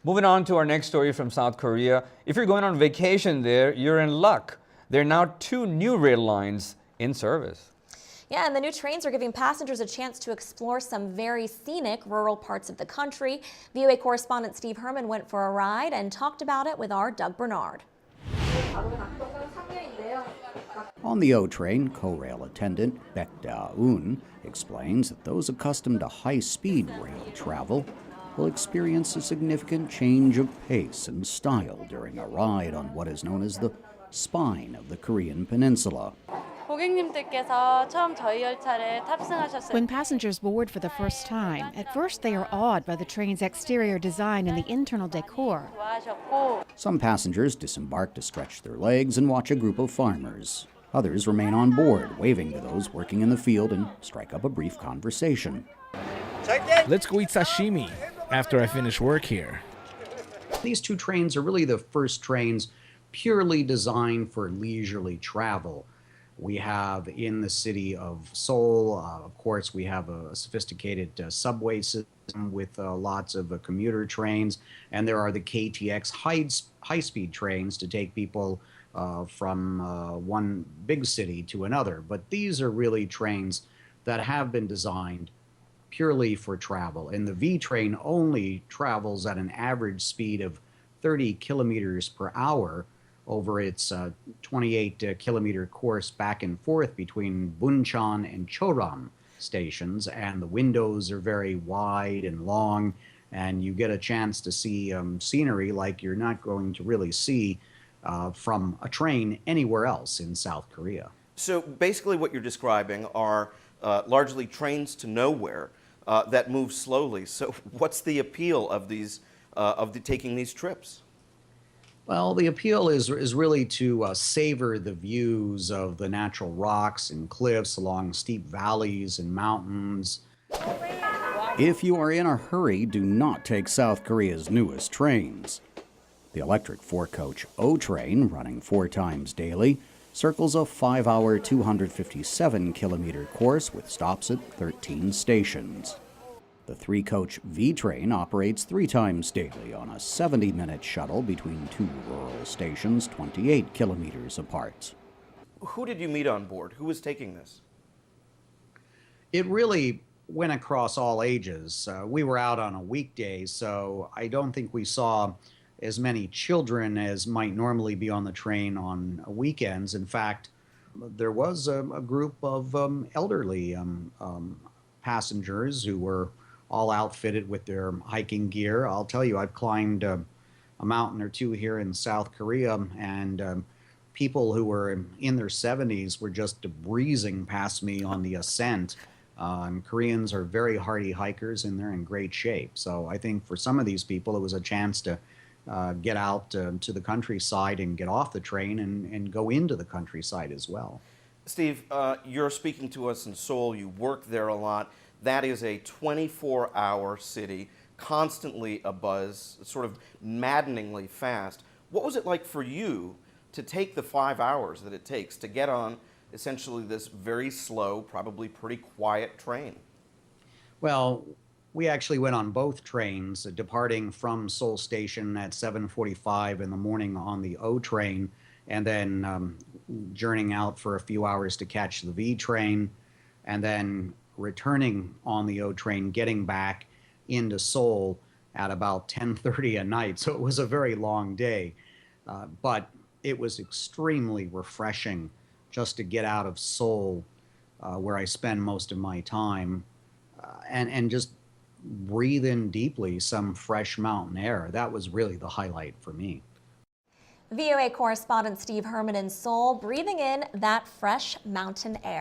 Moving on to our next story from South Korea. If you're going on vacation there, you're in luck. There are now 2 new rail lines in service. Yeah, and the new trains are giving passengers a chance to explore some very scenic rural parts of the country. VOA correspondent Steve Herman went for a ride and talked about it with our Doug Bernard. On the OTrain, co-rail attendant Baek Da-eun explains that those accustomed to high-speed rail travel will experience a significant change of pace and style during a ride on what is known as the spine of the Korean peninsula. When passengers board for the first time, at first they are awed by the train's exterior design and the internal decor. Some passengers disembark to stretch their legs and watch a group of farmers. Others remain on board, waving to those working in the field and strike up a brief conversation. Let's go eat sashimi after I finish work here. These 2 trains are really the first trains purely designed for leisurely travel. We have in the city of Seoul, of course, we have a sophisticated subway system with lots of commuter trains, and there are the KTX high-speed trains to take people from one big city to another. But these are really trains that have been designed purely for travel, and the VTrain only travels at an average speed of 30 kilometers per hour over its 28-kilometer course back and forth between Buncheon and Choram stations, and the windows are very wide and long, and you get a chance to see scenery like you're not going to really see from a train anywhere else in South Korea. So basically what you're describing are largely trains to nowhere that move slowly. So what's the appeal of these taking these trips? Well, the appeal is really to savor the views of the natural rocks and cliffs along steep valleys and mountains. If you are in a hurry, do not take South Korea's newest trains. The electric 4-coach OTrain, running 4 times daily, circles a 5-hour, 257-kilometer course with stops at 13 stations. The 3-coach VTrain operates 3 times daily on a 70-minute shuttle between 2 rural stations 28 kilometers apart. Who did you meet on board? Who was taking this? It really went across all ages. We were out on a weekday, so I don't think we saw as many children as might normally be on the train on weekends. In fact, there was a group of elderly passengers who were all outfitted with their hiking gear. I'll tell you, I've climbed a mountain or 2 here in South Korea, and people who were in their 70s were just breezing past me on the ascent. Koreans are very hardy hikers, and they're in great shape. So I think for some of these people, it was a chance to get out to the countryside and get off the train and go into the countryside as well. Steve, you're speaking to us in Seoul. You work there a lot. That is a 24-hour city, constantly abuzz, sort of maddeningly fast. What was it like for you to take the 5 hours that it takes to get on essentially this very slow, probably pretty quiet train? Well, we actually went on both trains, departing from Seoul Station at 7:45 in the morning on the OTrain, and then journeying out for a few hours to catch the VTrain, and then returning on the OTrain, getting back into Seoul at about 10:30 at night. So it was a very long day, but it was extremely refreshing just to get out of Seoul, where I spend most of my time, and just breathe in deeply some fresh mountain air. That was really the highlight for me. VOA correspondent Steve Herman in Seoul, breathing in that fresh mountain air.